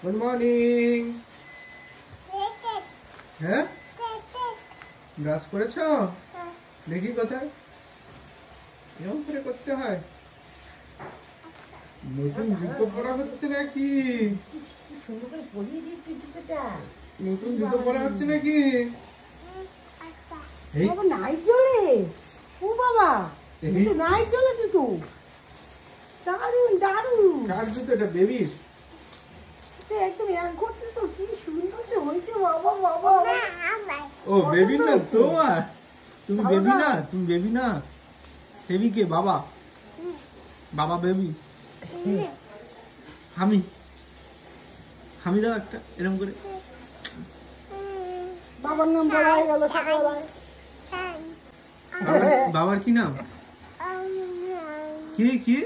Good morning. হ্যাঁ, brush করেছো? দেখি কোথায়, এরকম করে করতে হয়। নতুন জুতো পরা হচ্ছে নাকি? নতুন জুতো পরা হচ্ছে নাকি? এই নাই চলে। ও বাবা, নাই চলে জুতো। দারুন দারুন। কার জুতো এটা? বেবির? একদম এক করতে তো কি সুন্দর হয়েছে বাবা বাবা। ও বেবি না তোমার? তুমি বেবি না? তুমি বেবি না? বেবি কে? বাবা? বাবা বেবি? হামি হামি দাও একটা এরকম করে। বাবার নাম বলা হয়ে গেল সকালবেলায়। বাবার কি নাম? কি কি?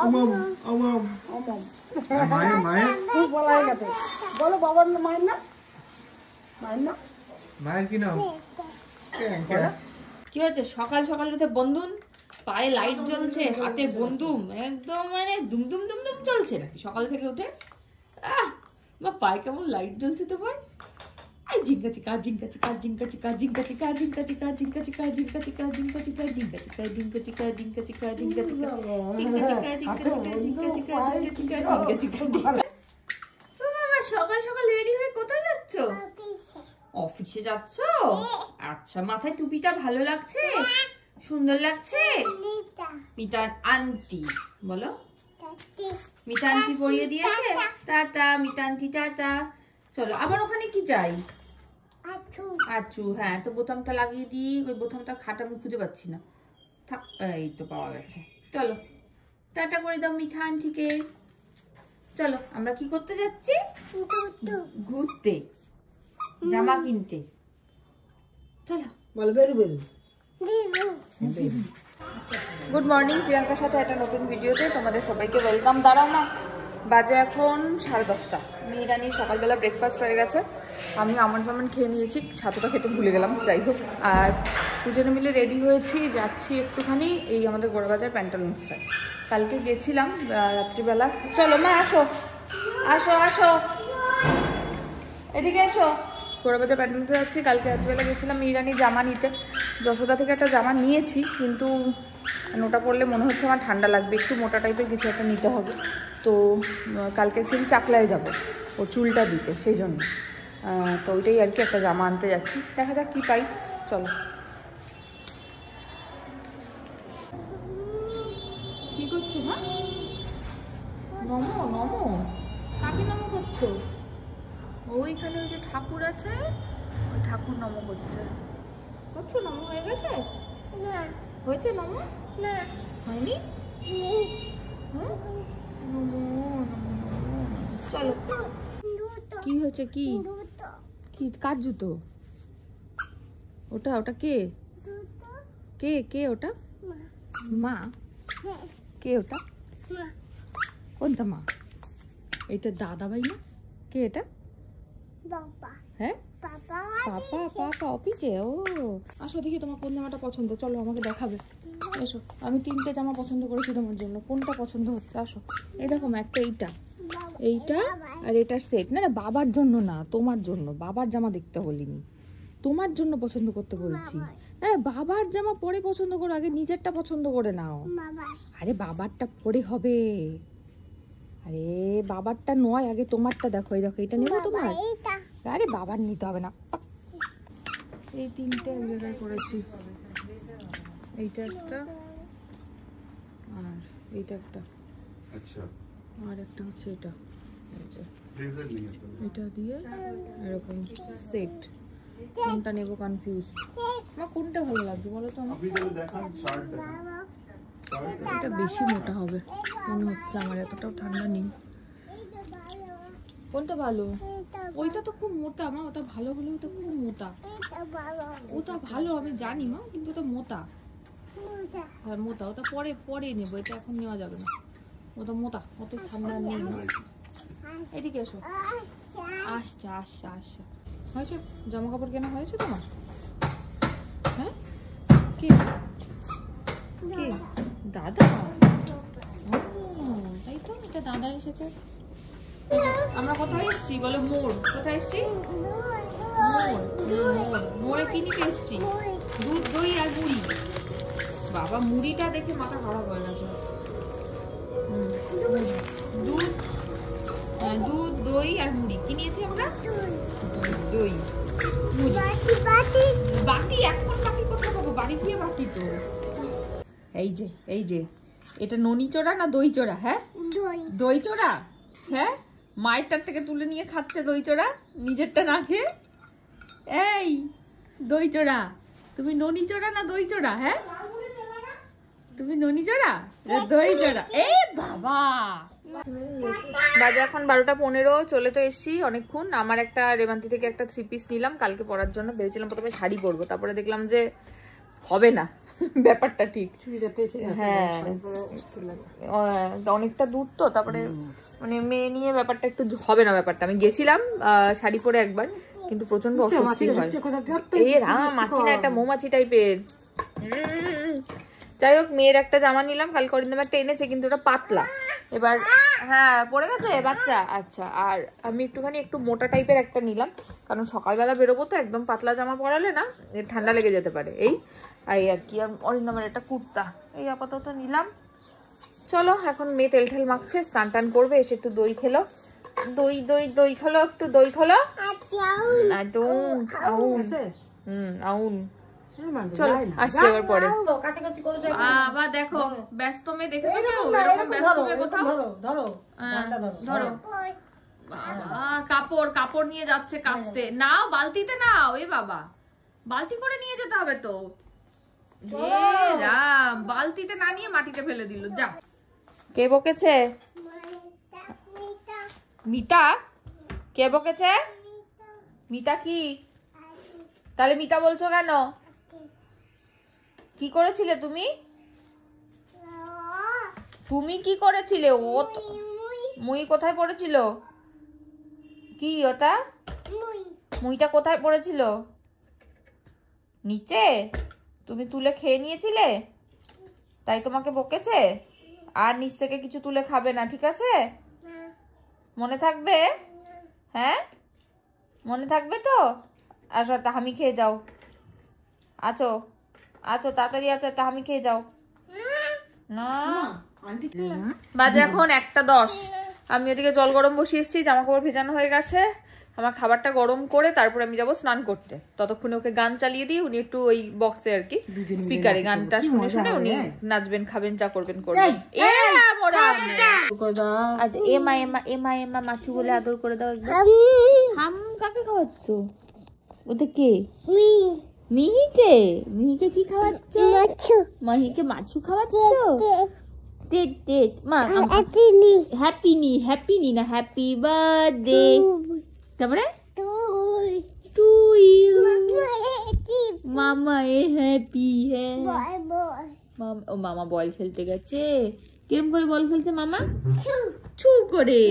অমম অমম। মায়ের মায়ের খুব বলা হয়ে গেছে। বলো বাবার নাম, মায়ের নাম। মায়ের নাম, মায়ের কি নাম? কি হচ্ছে? সকাল সকাল উঠে বন্ধুন, পায়ে লাইট জ্বলছে, হাতে বন্দুক, একদম মানে দুমদুম দুমদুম চলছে নাকি সকাল থেকে উঠে? বা পায়ে কেমন লাইট জ্বলছে তোমার? আই জিঙ্কা চিকা জিঙ্কা চিকা জিঙ্কা চিকা জিঙ্কা চিকা জিঙ্কা চিকা জিঙ্কা চিকা জিঙ্কা চিকা জিঙ্কা চিকা জিঙ্কা চিকা জিঙ্কা চিকা জিঙ্কা চিকা জিঙ্কা চিকা জিঙ্কা চিকা জিঙ্কা চিকা জিঙ্কা চিকা জিঙ্কা চিকা। ও বাবা, সকাল সকাল রেডি হয়ে কোথায় যাচ্ছ? অফিসে যাচ্ছ? আচ্ছা, মাথায় টুপিটা ভালো লাগছে, সুন্দর লাগছে। মিতা আন্টি বলো, মিতা আন্টি পরিয়ে দিয়েছে। Tata Mita aunty, tata. চলো আবার ওখানে কি চাই? আচ্ছু, হ্যাঁ তো বোতামটা লাগিয়ে দিই। ওই বোতামটা খাটা আমি খুঁজে পাচ্ছি না। থাক, এই তো পাওয়া গেছে। চলো টাটা করে দাও মিঠা আন্টিকে। চলো আমরা কি করতে যাচ্ছি? ঘুরতে, জামা কিনতে। চলো বলো বেরু বেরু। গুড মর্নিং, প্রিয়াঙ্কার সাথে একটা নতুন ভিডিওতে তোমাদের সবাইকে ওয়েলকাম। দাঁড়াও না, বাজে এখন 10:30। মেয়েরানির সকালবেলা ব্রেকফাস্ট হয়ে গেছে। আমি আমন্ড ফামন্ড খেয়ে নিয়েছি, ছাতুটা খেতে ভুলে গেলাম, যাই হোক। আর দুজনে মিলে রেডি হয়েছি, যাচ্ছি একটুখানি এই আমাদের গোড়াবাজার প্যান্টালুন্সটায়। কালকে গেছিলাম রাত্রিবেলা। চলো মা, আসো আসো আসো, এদিকে এসো। গোড়াবাজার প্যান্টালুন্সে যাচ্ছি। কালকে রাত্রিবেলা গেছিলাম মেয়েরানির জামা নিতে। যশোদা থেকে একটা জামা নিয়েছি, কিন্তু ওটা পরলে মনে হচ্ছে আমার ঠান্ডা লাগবে, একটু মোটা টাইপের কিছু একটা নিতে হবে। তো কালকে অ্যাকচুয়ালি চাকলায় যাব ও চুলটা দিতে, সেই জন্য। তো ওইটাই আর কি, একটা জামা আনতে যাচ্ছি, দেখা যাক কী পাই। চলো। কি করছো? হ্যাঁ নমো নমো, কাকে নমো করছো? ওইখানে ওই যে ঠাকুর আছে, ওই ঠাকুর নমো করছে। করছো? নমো হয়ে গেছে? হয়েছে নমো? না হয়নি। হ্যাঁ নমো নমো নমো। চলো। কি হয়েছে? কি কি? কার জুতো ওটা? ওটা কে কে কে ওটা? মা? কে ওটা? কোনটা মা? এটা দাদা ভাই না? কে এটা? হ্যাঁ পাপা পাপা অফিসে। ও আসো দেখি তোমার কোন জামাটা পছন্দ, চলো আমাকে দেখাবে। এসো, আমি 3টে জামা পছন্দ করেছি তোমার জন্য, কোনটা পছন্দ হচ্ছে? আসো। এই দেখো একটা, এইটা এইটা আর এটার সেট। না না, বাবার জন্য না, তোমার জন্য। বাবার জামা দেখতে বলিনি, তোমার জন্য পছন্দ করতে বলছি। হ্যাঁ, বাবার জামা পরে পছন্দ করো, আগে নিজেরটা পছন্দ করে নাও। আরে বাবারটা পরে হবে, আরে বাবারটা নয়, আগে তোমারটা দেখো। এই দেখো, এটা নেবো তোমার? আরে বাবার নিতে হবে না। এই 3টে এক জায়গায় করেছি, এইটা একটা আর এইটা একটা, আচ্ছা, আর একটা হচ্ছে এটা। এটা দিয়ে এরকম সেট। কোনটা নেবো কনফিউজ। আমার কোনটা ভালো লাগছে বলো তো আমার? এটা বেশি মোটা হবে মনে হচ্ছে আমার, এতটাও ঠান্ডা নেই। কোনটা ভালো? ওইটা তো খুব মোটা মা, ওটা ভালো হলেও তো খুব মোটা। ওটা ভালো আমি জানি মা, কিন্তু ওটা মোটা। হ্যাঁ মোটা, ওটা পরে পরে নেবো, এটা এখন নেওয়া যাবে না। ওটা মোটা, অত ঠান্ডা নেই। এদিকে এসো। আসছে আসছে আসছে। হয়েছে? জামা কাপড় কেনা হয়েছে তোমার? হ্যাঁ, কে কে? দাদা? তাই তো, এটা দাদা এসেছে। আমরা কোথায় এসছি বলো? মোড়। কোথায় এসছি? মোড়ে কি নিতে এসছি? দুধ, দই আর মুড়ি। বাবা মুড়িটা দেখে মাথা খারাপ হয়ে গেছে। দুধ, দই আর মুড়ি। কি নিয়েছি আমরা? দই, বাটি। এখন বাটি কোথায় পাবো? বাড়ি দিয়ে বাটি তো। এই যে এটা ননি চোরা না দই চোরা? হ্যাঁ দই চোরা। হ্যাঁ মায়েরটার থেকে তুলে নিয়ে খাচ্ছে দই চোরা, নিজেরটা না খেয়ে। এই দই চোরা, তুমি ননি চোরা না দই চোরা? হ্যাঁ তুমি ননি চোরা দই চোরা? এই বাবা, বাজে এখন 12টা 15। চলে তো এসছি অনেকক্ষণ। আমার একটা রেমান্তি থেকে একটা 3 পিস নিলাম কালকে পরার জন্য। ভেবেছিলাম প্রথমে শাড়ি পরবো, তারপরে দেখলাম যে হবে না ব্যাপারটা ঠিক। হ্যাঁ অনেকটা দূর তো, তারপরে মানে মেয়ে নিয়ে ব্যাপারটা একটু হবে না। ব্যাপারটা আমি গেছিলাম শাড়ি পরে একবার, কিন্তু প্রচন্ড অস্বস্তি হয়। এই রাম, মাছি না, একটা মৌমাছি টাইপের। যাই হোক, মেয়ের একটা জামা নিলাম কালকে, অরিন্দম একটা এনেছে, কিন্তু ওটা পাতলা। এবার হ্যাঁ পড়ে গেছে বাচ্চা। আচ্ছা, আর আমি একটু মোটা টাইপের একটা নিলাম, কারণ সকালবেলা বেরোবো তো, একদম পাতলা জামা পরালে না ঠান্ডা লেগে যেতে পারে। এই আর কি। আর অরিন্দমের একটা কুর্তা, এই আপাতত নিলাম। চলো এখন মেয়ে তেল ঠেল মাখছে, স্নান টান করবে, এসে একটু দই খেলো। দই খেলো, একটু দই খেলো। আউন চলো আসছি আবার পরে। আবার দেখো ব্যস্ত মেয়ে দেখেছো কেউ? এরকম ব্যস্ত মেয়ে কোথাও? ধরো কাপড় নিয়ে যাচ্ছে কাচতে। নাও বালতিতে নাও। এ বাবা, বালতি করে নিয়ে যেতে হবে তো। হে রাম, বালতিতে না নিয়ে মাটিতে ফেলে দিল। যা। কে বকেছে? মিতা। কে বকেছে? মিতা কি? তাহলে মিতা বলছো কেন? কি করেছিলে তুমি? তুমি কি করেছিলে? ও মুই কোথায় পড়েছিল? কি ওটা? মুইটা কোথায় পড়েছিল? নিচে? তুমি তুলে খেয়ে নিয়েছিলে, তাই তোমাকে বকেছে? আর নিচ থেকে কিছু তুলে খাবে না, ঠিক আছে? মনে থাকবে? হ্যাঁ মনে থাকবে তো? আসো, তাহামি খেয়ে যাও। আছো তাড়াতাড়ি আছো, তাহামি খেয়ে যাও না। বাজে এখন 1:10। আমি ওদিকে জল গরম বসিয়ে এসেছি, জামা কাপড় ভেজানো হয়ে গেছে। আমার খাবারটা গরম করে তারপরে আমি যাবো স্নান করতে। ততক্ষণে ওকে গান চালিয়ে দিই। উনি একটু ওই বক্সে আর কি স্পিকারে গানটা শুনে শুনে উনি নাচবেন, খাবেন, যা করবেন করবেন। এমা মাছু বলে আদর করে দাও একবার। হাম কাকে খাওয়াচ্ছ? ওটা কে? মিহিকে। মিহিকে কি খাওয়াচ্ছ? মাহিকে মাছু খাওয়াচ্ছ? হ্যাপি নি না, হ্যাপি বার্থডে। তারপরে টু ইউ মামা এ হ্যাপি। ও মামা বল খেলতে গেছে। কিরম করে বল খেলছে মামা? ছু করে।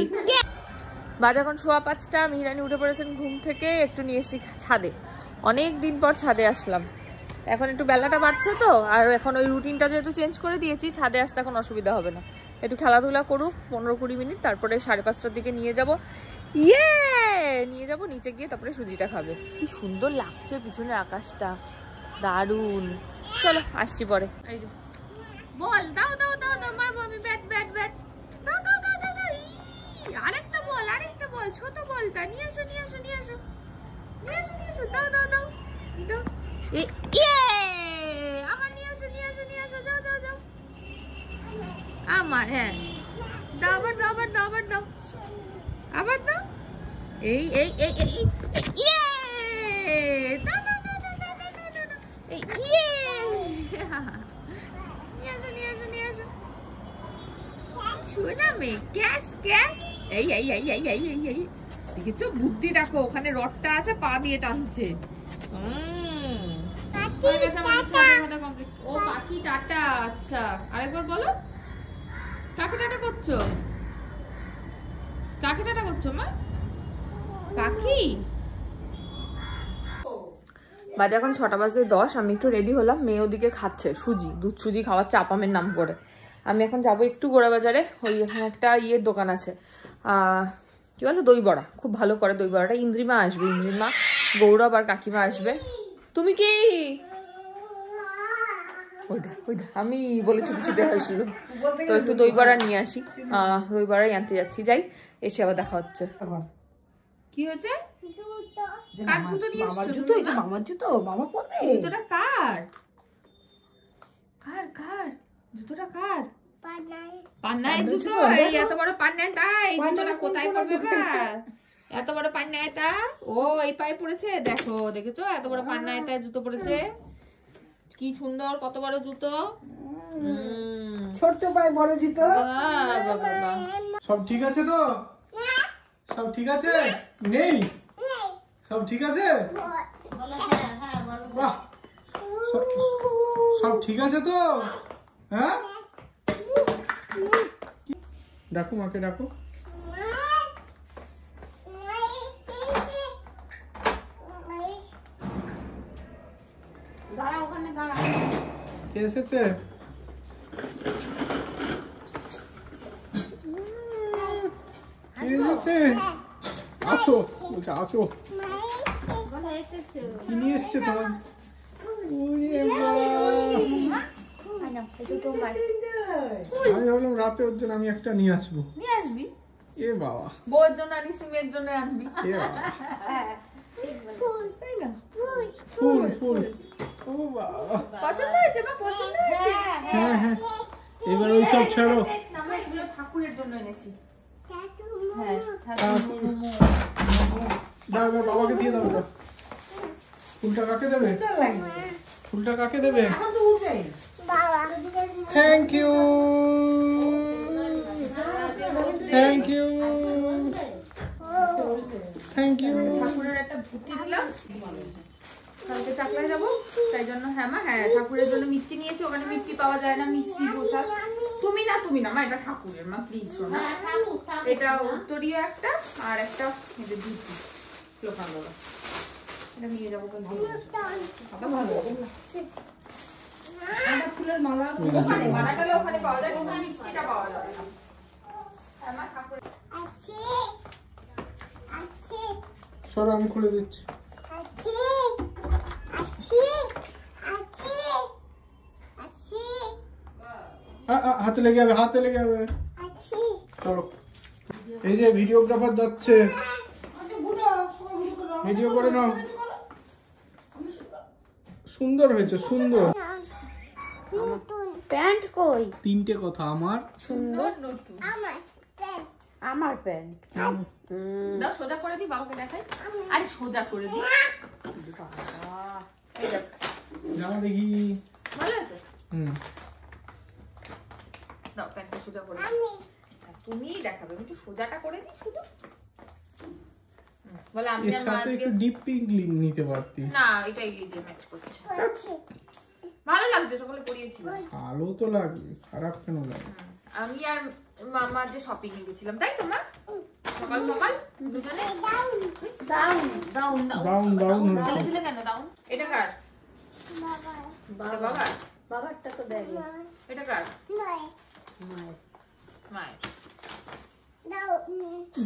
বাজে এখন 5:15। মিহিরানি উঠে পড়েছেন ঘুম থেকে। একটু নিয়ে এসেছি ছাদে, অনেক দিন পর ছাদে আসলাম। এখন একটু বেলাটা বাড়ছে তো, আর এখন ওই রুটিনটা যেহেতু চেঞ্জ করে দিয়েছি, ছাদে আসতে এখন অসুবিধা হবে না। একটু খেলাধুলা করুক 15-20 মিনিট, তারপরে 5:30টার দিকে নিয়ে যাব। নিয়ে যাব নিচে গিয়ে, তারপরে সুজিটা খাবে। কি সুন্দর লাগছে পিছনের আকাশটা, দারুন। চলো আসছি পরে। এই যে বল দাও মারবো আমি। ব্যাট দাও। আরেকটা বল, ছোট বলটা নিয়ে আসো। দাও। আমার নিয়ে আসো। যাও। আমার হ্যাঁ দাও, আবার দাও। এই নিয়ে আসো। শোনা মেয়ে, ক্যাশ। এই দেখেছো বুদ্ধি? দেখো ওখানে রডটা আছে, পা দিয়ে টানছে। ও কাকি টাটা। আচ্ছা আরেকবার বলো, কাকে টাটা করছো? মা? কাকি। বাজে এখন 6:10। আমি একটু রেডি হলাম। মেয়ে ওদিকে খাচ্ছে দুধ সুজি খাওয়াচ্ছে আপামের নাম করে। আমি এখন যাবো একটু গোড়া বাজারে। ওই এখানে একটা ইয়ের দোকান আছে, কি বলো দই বড়া, খুব ভালো করে দই বড়াটা। ইন্দ্রিমা আসবে, ইন্দ্রিমা, গৌরব আর কাকিমা আসবে। তুমি কি ওই দা আমি বলে ছুটে ছুটে আসলো। তো একটু দই বড়া নিয়ে আসি, দই বড়াই আনতে যাচ্ছি, যাই এসে আবার দেখা হচ্ছে। কি হয়েছে? কার জুতো নিয়ে এসেছো? জুতো, এটা মামার জুতো, মামা পরবে। জুতোটা কার? কার কার জুতোটা কার? পান্নায় জুতো, এই এত বড় পান্নাটা, এই জুতোটা কোথায় পড়বে কার? এত বড় পান্নাটা, ও এই পায়ে পড়েছে, দেখো দেখেছো এত বড় পান্নাটা জুতো পড়েছে, কি সুন্দর, কত বড় জুতো। ছোট্ট পায়ে বড় জুতো। বাবা সব ঠিক আছে তো? সব ঠিক আছে? নেই সব ঠিক আছে? বাহ, সব ঠিক আছে তো? হ্যাঁ, ডাকো মাকে, ডাকো। দাঁড়া ওখানে, দাঁড়া। কে এসেছে? কে এসেছে? আছো বলছে, আছো। কি নিয়ে এসছে তোমার? আমি ভাবলাম রাতে ওর জন্য আমি একটা নিয়ে আসবো। নিয়ে আসবি? এ বাবা, বউয়ের জন্য আনিস, মেয়ের জন্য আনবি? এ বাবা, তাই না? ফুল ফুল। ও বাবা, পছন্দ হয়েছে বা পছন্দ হয়েছে? হ্যাঁ হ্যাঁ, এবার ওই সব ছাড়ো। না মা, এগুলো ঠাকুরের জন্য এনেছি। হ্যাঁ, ঠাকুর মোমো। দাও, এবার বাবাকে দিয়ে দাও ওটা। ফুলটা কাকে দেবে? ফুলটা কাকে দেবে? Thank you, thank you, thank you. ঠাকুরের একটা ধুতি দিলাম, কালকে চাকলায় যাবো তাই জন্য। হ্যাঁ মা, হ্যাঁ ঠাকুরের জন্য মিষ্টি নিয়েছি, ওখানে মিষ্টি পাওয়া যায় না, মিষ্টি পোশাক। তুমি না মা, এটা ঠাকুরের মা, প্লিজ শোনা। এটা উত্তরীয় একটা, আর একটা ধুতি লোকান্দোলা, এটা নিয়ে যাবো কালকে। ভালো ফুলের মালা ওখানে মালাটালে ওখানে পাওয়া যায়, ওখানে মিষ্টিটা পাওয়া যাবে না। হ্যাঁ মা, ঠাকুরের সরো, আমি খুলে দিচ্ছি। হাতে লেগে যাবে, হাতে লেগে যাবে। চলো, এই যে ভিডিওগ্রাফার যাচ্ছে, ভিডিও করে নাও। সুন্দর হয়েছে, সুন্দর। প্যান্ট কই? তিনটে কথা, আমার সুন্দর নতুন, আমার প্যান্ট। দাও সোজা করে দি, বাবাকে দেখাই। আরে সোজা করে দি, এই দেখ, জামা দেখি। ভালো আছে। দাও প্যান্টটা সোজা করে তুমিই দেখাবে, আমি একটু সোজাটা করে দিই শুধু। বলে আমি এর আর সাথে আজকে একটু ডিপ পিঙ্ক নিতে পারতি। না, এটা এই যে ম্যাচ করছে, ভালো লাগছে, সকলে পরিয়েছিল। ভালো তো লাগবে, খারাপ কেন লাগে? আমি আর মামা যে শপিং এ গেছিলাম, তাই তো মা? সকাল সকাল দুজনে দাউন দাউন দাউন দাউন ঢেলে ঢেলে কেন দাউন? এটা কার? বাবা, বাবারটা তো ব্যাগে। এটা কার? মায়ের। মায়ের।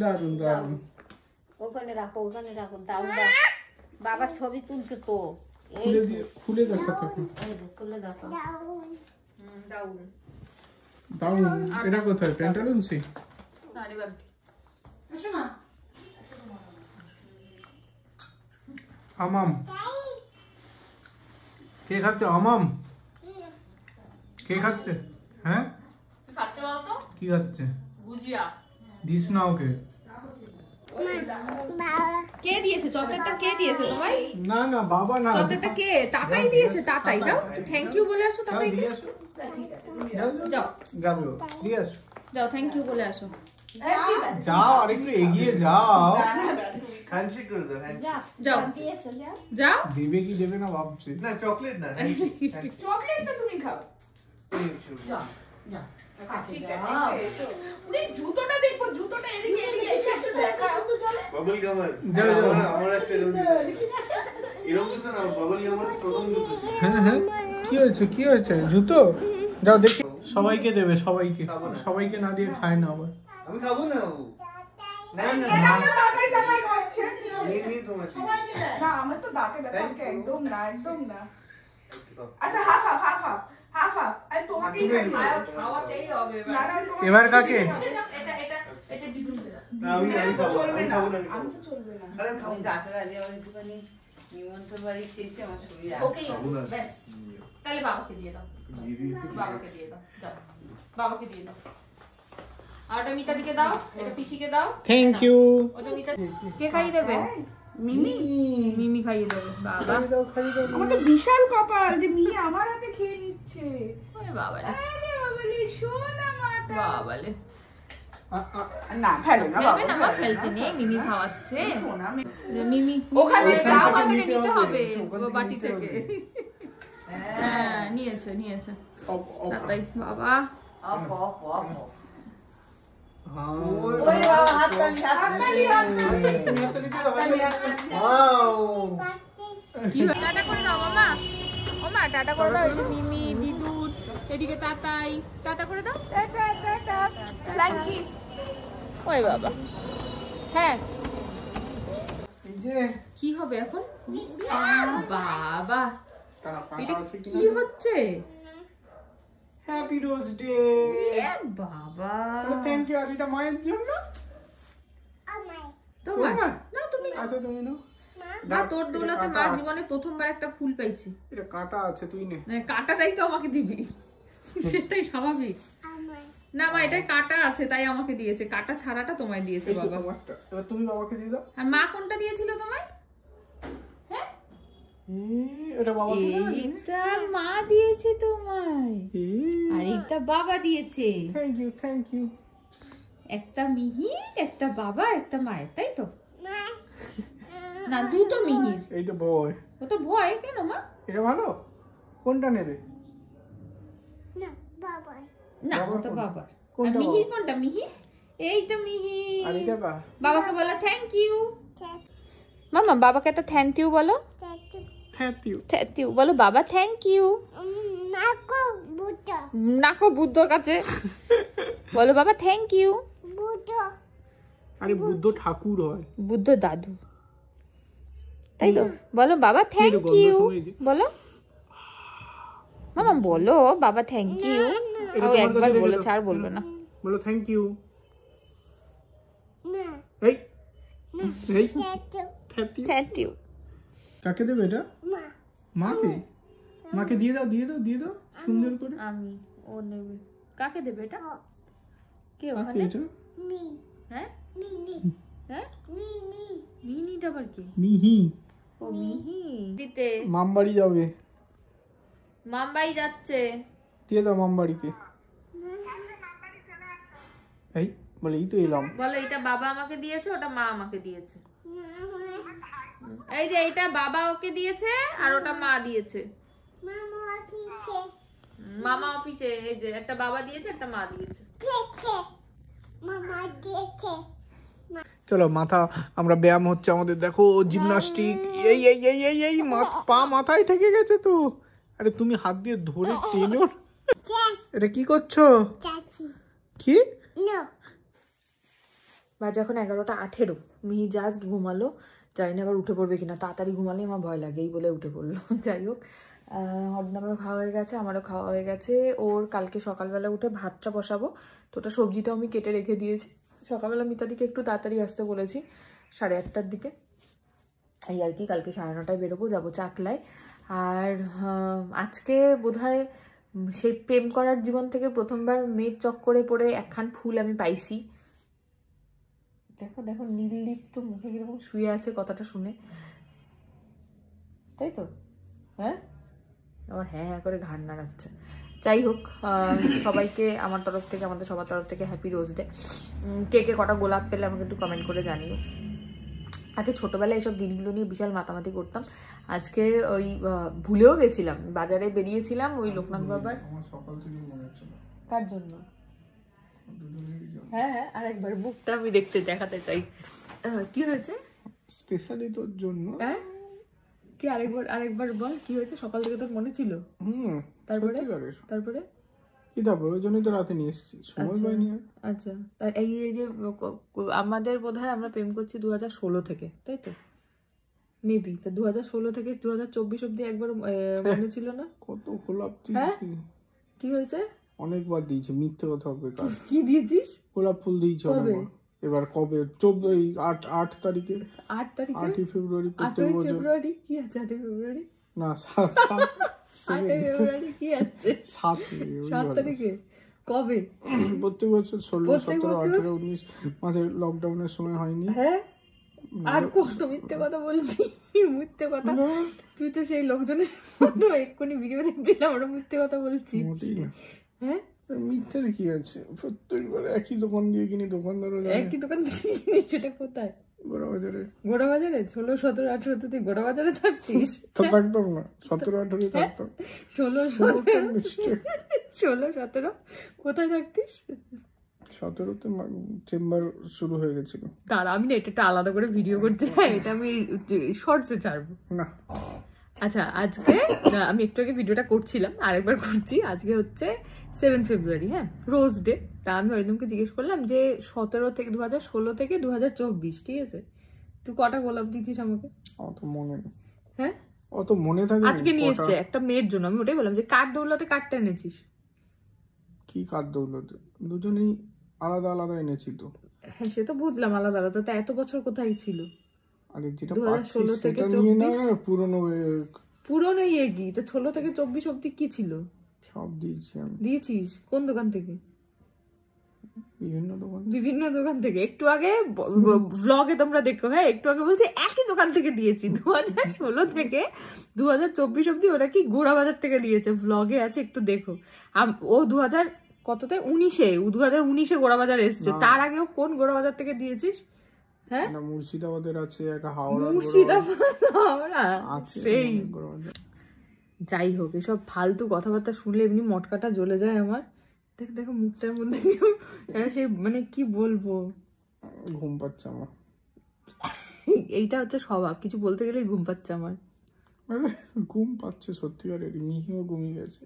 দারুন দারুন। ওখানে রাখো, ওখানে রাখো। দাউন দাও, বাবা ছবি তুলছে তো। খুলে দিয়ে, খুলে দেখা থাকে। খুলে দেখো। দাউন দাউন। এটা কোথায়? প্যান্টালুন্সি? না রে বাবি, আসো না। আমাম। কে খাচ্ছে আমাম? কে খাচ্ছে? হ্যাঁ, তুই খাচ্ছে বলতো? কি খাচ্ছে? ভুজিয়া। দিস না ওকে। কে দিয়েছে চকলেটটা? কে দিয়েছে তোমায়? না না, বাবা না। চকলেটটা কে? তাতাই দিয়েছে, তাতাই। যাও থ্যাংক ইউ বলে আসো তাতাই। যাও যাবো, দিয়ে আসো। যাও থ্যাংক ইউ বলে আসো। যাও, আরেকটু এগিয়ে যাও। হ্যান্ডশেক করে দাও, হ্যান্ডশেক। যাও যাও। দেবে কি দেবে না ভাবছি। না চকলেট না, হ্যান্ডশেক। চকলেটটা তুমি খাও। জুতোটা দেখবো, জুতোটা এদিকে এদিকে এসে দেখা। বাবল গামার্স। যাও, যাও। আমার আছে এরকম জুতো না, বাবল গামার্স প্রথম জুতো ছিল। হ্যাঁ হ্যাঁ, কি হয়েছে কি হয়েছে? জুতো যাও দেখি। সবাইকে দেবে, সবাইকে। খাবো না। সবাইকে না দিয়ে খায় না আবার। আমি খাবো না বাবু। এটা তো দাদাই দাদাই করছে। এই তোমার না আমার তো দাঁতে ব্যথা একদম না একদম না। আচ্ছা half half half half half half আরে তোমাকেই খাওয়াতেই হবে না না তোমাকে এবার কাকে? এটা ডিডুম দে আমি তো খাবো চলবে আমি না খাবো না আমি তো চলবে না। আরে আমি খাবো আমি দাসের আগে আমার একটুখানি নিমন্ত্রণ বাড়ি খেয়েছি আমার শরীর ওকে ব্যাস তাহলে বাবাকে দিয়ে দাও বাবাকে দিয়ে দাও যাও বাবাকে দিয়ে দাও আর ওটা মিতাদিকে দাও এটা পিসিকে দাও থ্যাংক ইউ। ওটা মিতা কে খাইয়ে দেবে মিমি মিমি খাইয়ে দেবে বাবা আমার তো বিশাল কপাল যে মিমি আমার হাতে খেয়ে নিচ্ছে। ওই বাবা রে আরে বাবালে সোনা মাটা। বাবালে না ফেলে না ফেলবে না বাবা মা ফেলতে নেই মিমি খাওয়াচ্ছে সোনা মেয়ে। যে মিমি ওখানে ওখান যাও, থেকে নিতে নিতে হবে, হবে ওখান থেকে বাটি নিতে থেকে হ্যাঁ নিয়েছে নিয়েছে তাই বাবা অফ অফ অফ ওরে বাবা হাততালি হাততালি হাততালি। কি হলো? টাটা করে দাও মামা ও মা টাটা করে দাও এই যে মিমি বিদুর এদিকে তাতাই টাটা করে দাও টাটা টাটা ফ্লাইং কিস। ওই বাবা হ্যাঁ এই যে কি হবে এখন বাবা এটা কি হচ্ছে হ্যাপি রোজ ডে। এ বাবা থ্যাংক ইউ। আর এটা মায়ের জন্য। তোমার তোমার? না তুমি না আচ্ছা তুমি নাও। মা তোর এটা দৌলতে কাটা মা আছে। জীবনে প্রথমবার একটা ফুল পাইছি এটা কাটা আছে তুই নে। মানে কাটাটাই তো আমাকে দিবি সেটাই স্বাভাবিক না মা এটা কাটা আছে তাই আমাকে দিয়েছে কাটা ছাড়াটা তোমায় দিয়েছে এই তো বাবা তোমারটা। এবার তুমি বাবাকে দিয়ে দাও। আর মা কোনটা দিয়েছিল তোমায় হ্যাঁ এটা বাবাকে দিয়ে দাও। এইটা মা দিয়েছে তোমায় আর এইটা বাবা দিয়েছে থ্যাংক ইউ থ্যাংক ইউ। একটা মিহির একটা বাবা একটা মায়ের তাই তো না দুটো মিহির এইটা বয়। ও তো ভয় কেন মা এটা ভালো। কোনটা নেবে? না বাবার ওটা কোনটা? বাবার আর কোনটা মিহির বাবার? কোনটা মিহির এই তো আর মিহির এটা কার? বাবাকে বলো থ্যাংক ইউ মামা বাবাকে একটা থ্যাংক ইউ বলো থ্যাংক ইউ। থ্যাংক ইউ বলো বাবা থ্যাংক ইউ নাকো বুদ্ধর কাছে বলো বাবা থ্যাংক ইউ আরে বুদ্ধ ঠাকুর হয়। বুদ্ধ দাদু তাই তো বলো বাবা থ্যাংক গন্ধ ইউ শুনে যে। বলো মামা বলো বাবা থ্যাংক ইউ এটা ও তোমার একবার কাছে রেখে বলেছে দাও। আর বলবে না বলো থ্যাংক ইউ। এই এই থ্যাংক ইউ। থ্যাংক ইউ কাকে দেবে এটা? মাকে। মাকে দিয়ে দাও দিয়ে দাও দিয়ে দাও সুন্দর করে। আমি ও নেবে কাকে দেবে এটা কে কাকে ওখানে এটা? হ্যাঁ হ্যাঁ মিনিটা আবার কি মিহি। ও মিহি দিতে মামবাড়ি যাবে। মামবাই যাচ্ছে দিয়ে দাও মামবাড়িকে। এই বলে এই তো এলাম। বলো এটা বাবা আমাকে দিয়েছে ওটা মা আমাকে দিয়েছে এই যে এটা বাবা ওকে দিয়েছে আর ওটা মা দিয়েছে মামা অফিসে এই যে একটা বাবা দিয়েছে একটা মা দিয়েছে চলো মাথা আমরা ব্যায়াম হচ্ছে আমাদের দেখো জিমনাস্টিক। এই এই এই এই এই পা মাথায় ঠেকে গেছে তো। আরে তুমি হাত দিয়ে ধরে টেনো। এটা কি করছো? কি বাজে এখন 11:18 মিহি জাস্ট ঘুমালো জানি না আবার উঠে পড়বে কিনা তাড়াতাড়ি ঘুমালে আমার ভয় লাগে এই বলে উঠে পড়লো যাই হোক আমারও খাওয়া হয়ে গেছে আমারও খাওয়া হয়ে গেছে ওর কালকে সকালবেলা উঠে ভাতটা বসাবো তো ওটা সবজিটাও আমি কেটে রেখে দিয়েছি সকালবেলা মিতাদিকে একটু তাড়াতাড়ি আসতে বলেছি 8:30টার দিকে এই আর কি কালকে 9:30টায় বেরোবো যাবো চাকলায় আর আজকে বোধহয় সেই প্রেম করার জীবন থেকে প্রথমবার মেয়ের চক্করে পড়ে একখান ফুল আমি পাইছি দেখো দেখো নীললিপ্ত মুখে কিরকম শুয়ে আছে কথাটা শুনে তাই তো হ্যাঁ আমার হ্যাঁ হ্যাঁ করে ঘাড় নাড়াচ্ছে যাই হোক সবাইকে আমার তরফ থেকে আমাদের সবার তরফ থেকে হ্যাপি রোজ ডে কে কে কটা গোলাপ পেলে আমাকে একটু কমেন্ট করে জানিও আগে ছোটবেলায় এইসব দিনগুলো নিয়ে বিশাল মাতামাতি করতাম আজকে ওই ভুলেও গেছিলাম বাজারে বেরিয়েছিলাম ওই লোকনাথ বাবার কার জন্য হ্যাঁ হ্যাঁ আরেকবার বুকটা আমি দেখাতে চাই কি হয়েছে স্পেশালি তোর জন্য। হ্যাঁ কি আরেকবার বল কি হয়েছে সকাল থেকে তোর মনে ছিল তারপরে কি তারপর ওই জন্যই তো রাতে নিয়ে এসেছি, সময় পাইনি আর। আচ্ছা, তা এই যে আমাদের বোধহয় আমরা প্রেম করছি 2016 থেকে, তাই তো? মেবি তো 2016 থেকে 2024 অব্দি একবার মনে ছিল না? কত গোলাপ দিয়েছি। কি হয়েছে? অনেকবার দিয়েছি, মিথ্যে কথা হবে কার। কি দিয়েছিস? গোলাপ ফুল দিয়েছি অনেকবার। এবার কবে? 8 তারিখে। 8 তারিখে? 8 ফেব্রুয়ারি। 8 ফেব্রুয়ারি কি আছে? 8 ফেব্রুয়ারি না 8 ফেব্রুয়ারি কি আছে? 7 তারিখে কবে? প্রত্যেক বছর 16, 17, 18, 19 মাসের লকডাউনের সময় হয়নি? হ্যাঁ। আর কত মিথ্যে কথা বলবি? মিথ্যে কথা। তুই তো সেই লোকজনের মতো এক্ষুনি ভিডিও দেখছিলাম, আমরা মিথ্যে কথা বলছি। হ্যাঁ, মিথ্যের কি আছে? প্রত্যেকবার একই দোকান দিয়ে কিনি, দোকানদারও একই দোকান দিয়ে কিনি। সেটা কোথায়? গোড়াবাজারে। গোড়াবাজারে? 16, 17, 18 তুই গোড়াবাজারে থাকতিস? তো থাকতাম না, 17, 18 থাকতাম। 16, 17 কোথায় থাকতিস? 17তে চেম্বার শুরু হয়ে গেছিল। তার আমি না এটা আলাদা করে ভিডিও করতে চাই, এটা আমি শর্টসে ছাড়বো না। আচ্ছা, আজকে আমি একটু আগে ভিডিওটা করছিলাম, আরেকবার করছি। আজকে হচ্ছে 7 ফেব্রুয়ারি, হ্যাঁ, রোজ ডে। তা আমি অরিন্দমকে জিজ্ঞেস করলাম যে 2016 থেকে 2024, ঠিক আছে, তুই কটা গোলাপ দিতিস আমাকে? অত মনে নেই। হ্যাঁ, অত মনে থাকে। আজকে নিয়ে এসছে একটা মেয়ের জন্য। আমি ওটাই বললাম যে কার দৌলতে কারটা এনেছিস? কি কার দৌলতে? দুজনেই আলাদা আলাদা এনেছি তো। হ্যাঁ, সে তো বুঝলাম আলাদা আলাদা। তা এত বছর কোথায় ছিল? আরে যেটা 2016 থেকে সেটা নিয়ে না, পুরনো কি তো 16 থেকে 24 অব্দি কি ছিল? সব দিয়েছি আমি। দিয়েছিস? কোন দোকান থেকে? বিভিন্ন দোকান থেকে। একটু আগে ব্লগে তোমরা দেখো, হ্যাঁ, একটু আগে বলছি একই দোকান থেকে দিয়েছি। 2016 থেকে 2024 অব্দি ওরা কি গোড়াবাজার থেকে দিয়েছে, ব্লগে আছে, একটু দেখো। ও 2000 কততে 2019-এ গোড়াবাজার এসছে। তার আগেও কোন গোড়াবাজার থেকে দিয়েছিস? হ্যাঁ, মুর্শিদাবাদের আছে একটা, হাওড়া আছে। সেই যাই হোক, এসব ফালতু কথাবার্তা শুনলে এমনি মটকাটা জ্বলে যায় আমার। দেখো মুখটার মধ্যে সেই মানে কি বলবো, ঘুম পাচ্ছে আমার। এইটা হচ্ছে স্বভাব, কিছু বলতে গেলেই ঘুম পাচ্ছে আমার। ঘুম পাচ্ছে সত্যিকারের, মিহিও ঘুমিয়ে গেছে।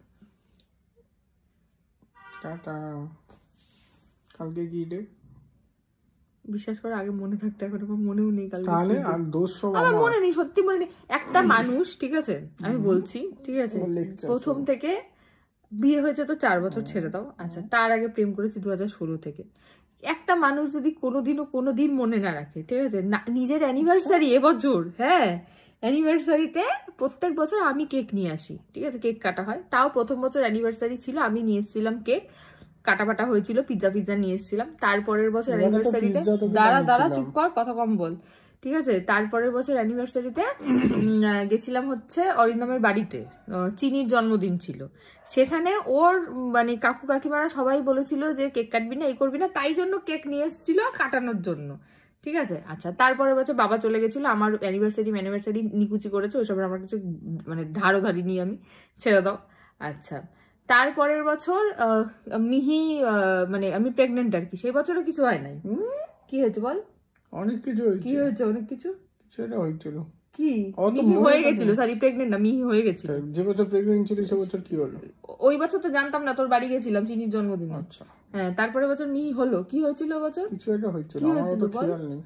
টাটা। কালকে কি ডে? বিশ্বাস করে আগে মনে থাকতে, এখন আমার মনেও নেই কালকে। তাহলে আর দোষ সব আমার মনে নেই, সত্যি মনে নেই। একটা মানুষ, ঠিক আছে, আমি বলছি, ঠিক আছে, প্রথম থেকে বিয়ে হয়েছে তো 4 বছর, ছেড়ে দাও, আচ্ছা, তার আগে প্রেম করেছি 2016 থেকে। একটা মানুষ যদি কোনোদিন মনে না রাখে, ঠিক আছে, নিজের অ্যানিভার্সারি এবছর, হ্যাঁ, অ্যানিভার্সারিতে প্রত্যেক বছর আমি কেক নিয়ে আসি, ঠিক আছে, কেক কাটা হয়। তাও প্রথম বছর অ্যানিভার্সারি ছিল, আমি নিয়ে এসেছিলাম কেক, কাটাপাটা হয়েছিল, পিৎজা নিয়ে এসেছিলাম। তারপরের বছর অ্যানিভার্সারিতে, দাঁড়া চুপ কর, কথা কম বল, ঠিক আছে, তারপরের বছর অ্যানিভার্সারিতে গেছিলাম হচ্ছে অরিন্দমের বাড়িতে, চিনির জন্মদিন ছিল। সেখানে ওর মানে কাকু কাকিমারা সবাই বলেছিল যে কেক কাটবি না, এই করবি না, তাই জন্য কেক নিয়ে এসেছিল কাটানোর জন্য, ঠিক আছে। আচ্ছা, তারপরের বছর বাবা চলে গেছিল, আমার অ্যানিভার্সারি নিকুচি করেছে, ওইসবের আমার কিছু মানে ধারও ধারিনি আমি, ছেড়ে দাও। আচ্ছা, তারপরের বছর মিহি মানে আমি প্রেগনেন্ট আর কি, সেই বছরও কিছু হয় নাই। কি হয়েছে বল? অনেক কিছু হয়েছে। কি হয়েছে? অনেক কিছু সেটা হয়েছিল কি? মিহি হয়ে গেছিল, সরি প্রেগনেন্ট না, মিহি হয়ে গেছিল। যে বছর প্রেগনেন্ট ছিল সে বছর কি হলো? ওই বছর তো জানতাম না, তোর বাড়ি গেছিলাম চিনির জন্মদিনে। আচ্ছা, হ্যাঁ, তারপরে বছর মিহি হলো। কি হয়েছিল বছর? কিছু একটা হয়েছিল, আমার তো খেয়াল নেই।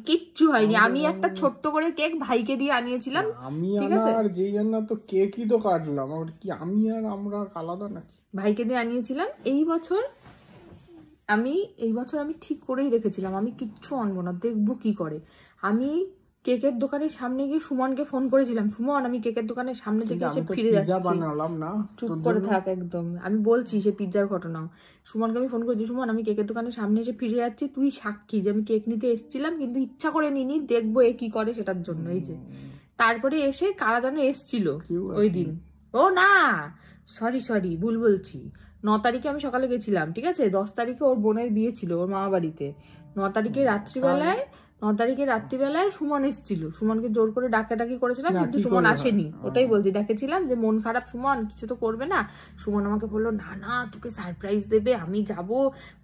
কিচ্ছু হয়নি। আমি একটা ছোট্ট করে কেক ভাইকে দিয়ে আনিয়েছিলাম, আমি আর যেই জন্য তো কেকই তো কাটলাম, আর কি আমি আর আমরা আলাদা নাকি? ভাইকে দিয়ে আনিয়েছিলাম। এই বছর আমি ঠিক করেই রেখেছিলাম আমি কিচ্ছু আনবো না, দেখবো কি করে। আমি কেকের দোকানের সামনে গিয়ে সুমনকে ফোন করেছিলাম, সুমন আমি কেকের দোকানের সামনে থেকে এসে ফিরে যাচ্ছি। চুপ করে থাক একদম, আমি বলছি সে পিৎজার ঘটনাও। সুমনকে আমি ফোন করেছি, সুমন আমি কেকের দোকানের সামনে এসে ফিরে যাচ্ছি, তুই সাক্ষী যে আমি কেক নিতে এসেছিলাম, কিন্তু ইচ্ছা করে নিনি, দেখবো এ কি করে সেটার জন্য। এই যে তারপরে এসে কারা যেন এসছিল ওই দিন, ও না সরি ভুল বলছি, 9 তারিখে আমি সকালে গেছিলাম, ঠিক আছে, 10 তারিখে ওর বোনের বিয়ে ছিল ওর মামা বাড়িতে, 9 তারিখে রাত্রিবেলায় 9 তারিখে রাত্রিবেলায় সুমন এসেছিল, সুমনকে জোর করে ডাকাডাকি করেছিলাম না, কিন্তু কি সুমন করবে? আসেনি, ওটাই বলছি। ডেকেছিলাম যে মন খারাপ সুমন, কিছু তো করবে না। সুমন আমাকে বললো না না তোকে সারপ্রাইজ দেবে, আমি যাব,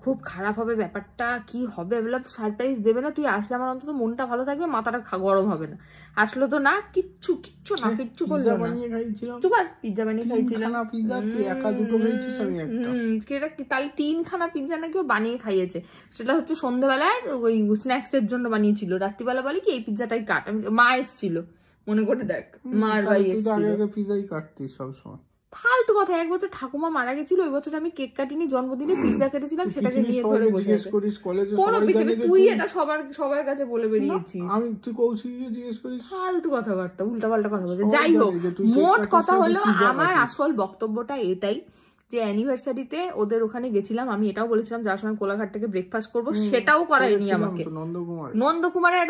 খুব খারাপ হবে ব্যাপারটা, কি হবে, বললাম সারপ্রাইজ দেবে না, তুই আসলে আমার অন্তত মনটা ভালো থাকবে, মাথাটা গরম হবে না। আসলো তো না, কিচ্ছু না, কিচ্ছু করলো পিৎজা না। বানিয়ে খাইছিলাম, চুপার, পিৎজা বানিয়ে খাইছিলাম। তিনখানা পিৎজা, তুই একা দুটো খেয়েছিস, আমি একটা। তাহলে 3খানা পিৎজা নাকি ও বানিয়ে খাইয়েছে। সেটা হচ্ছে সন্ধ্যাবেলায় ওই স্ন্যাক্স এর জন্য বানিয়েছিল, রাত্রিবেলা বলে কি এই পিৎজাটাই কাট। মা এসেছিল, মনে করে দেখ, মার ভাই তুই তো এসেছিল। আগে পিৎজাই কাটতিস সবসময়। ফালতু কথা, 1 বছর ঠাকুমা মারা গেছিল, ওই বছর আমি কেক কাটিনি, জন্মদিনে পিৎজা কেটেছিলাম, সেটাকে নিয়ে ধরে বসে জিজ্ঞেস আছে। করিস কলেজে, কোন সবাই জানে যে তুই এটা সবার কাছে বলে বেরিয়েছিস। আমি, তুই কৌশিককে জিজ্ঞেস করিস। ফালতু কথাবার্তা, উল্টাপাল্টা কথা বলছে। সবাই যাই হোক, জানে যে তুই কেক মোট কাটিস কথা না, তুই হলো পিৎজা আমার কাটিস। আসল বক্তব্যটা এটাই যে অ্যানিভার্সারিতে ওদের ওখানে গেছিলাম, আমি এটাও বলেছিলাম যাওয়ার সময় কোলাঘাট থেকে ব্রেকফাস্ট করবো, সেটাও করায়নি আমাকে। নন্দকুমারের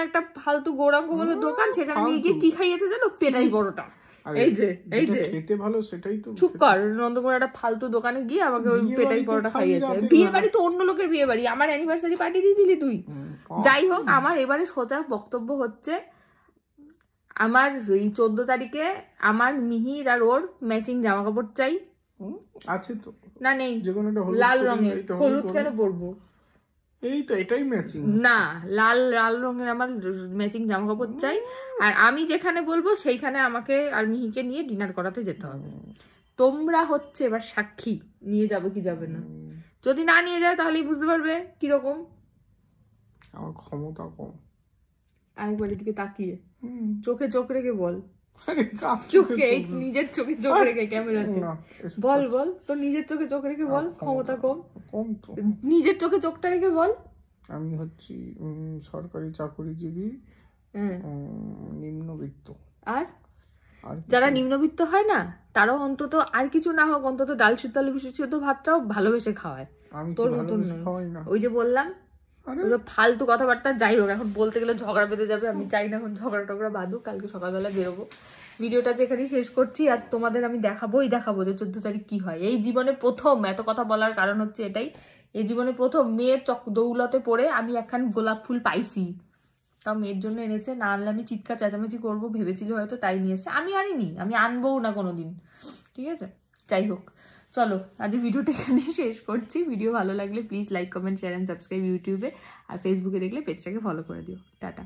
একটা ফালতু গৌরাঙ্গ বলে দোকান, সেখানে নিয়ে গিয়ে কি খাইয়েছে জানো, পেটাই বড়টা। এই যে খেতে ভালো সেটাই তো। চুপ কর, নন্দকুমার একটা ফালতু দোকানে গিয়ে আমাকে ওই পেটাই পরোটা খাইয়েছে। বিয়ে বাড়ি তো অন্য লোকের বিয়ে বাড়ি, আমার অ্যানিভার্সারি পার্টি দিয়েছিলি তুই। যাই হোক, আমার এবারে সোজা বক্তব্য হচ্ছে, আমার এই 14 তারিখে আমার মিহির আর ওর ম্যাচিং জামা কাপড় চাই। আছে তো না নেই, লাল রঙের। হলুদ কেন পরবো? এই তো এটাই ম্যাচিং না, লাল রঙের আমার ম্যাচিং জামা কাপড় চাই। আর আমি যেখানে বলবো সেইখানে আমাকে আর মিহিকে নিয়ে ডিনার করাতে যেতে হবে। তোমরা হচ্ছে এবার সাক্ষী, নিয়ে যাবে কি যাবে না। যদি না নিয়ে যায় তাহলেই বুঝতে পারবে কিরকম। আমার ক্ষমতা কম। আরেকবার এদিকে তাকিয়ে চোখে চোখ রেখে বল, আরে চোখে, নিজের চোখে চোখ রেখে, ক্যামেরাতে বল তোর নিজের চোখে চোখ রেখে বল, ক্ষমতা কম তো। নিজের চোখে চোখটা রেখে বল। আমি হচ্ছি সরকারি চাকরিজীবী, নিম্নবিত্ত। আর যারা নিম্নবিত্ত হয় না, তারাও অন্তত আর কিছু না হোক, অন্তত ডাল সিদ্ধ ভাতটাও ভালোবেসে খাওয়ায়, তোর মতন নয়। ওই যে বললাম ফালতু কথাবার্তা। যাই হোক, এখন বলতে গেলে ঝগড়া বেঁধে যাবে, আমি চাই না এখন ঝগড়া টগড়া বাঁধুক, কালকে সকালবেলা বেরোবো। ভিডিওটা যেখানে শেষ করছি, আর তোমাদের আমি দেখাবো যে 14 তারিখ কি হয়। এই জীবনে প্রথম, এত কথা বলার কারণ হচ্ছে এটাই, এই জীবনে প্রথম মেয়ের দৌলতে পড়ে আমি একখান গোলাপ ফুল পাইছি, তাও মেয়ের জন্য এনেছে। না আনলে আমি চিৎকার চেঁচামেচি করবো ভেবেছিল হয়তো, তাই নিয়ে এসে। আমি আনিনি, আমি আনবও না কোনোদিন, ঠিক আছে? যাই হোক, চলো আজ ভিডিওটা এখানে শেষ করছি। ভিডিও ভালো লাগলে please like, comment, share and subscribe ইউটিউবে, আর ফেসবুকে দেখলে পেজটাকে ফলো করে দিও। টাটা।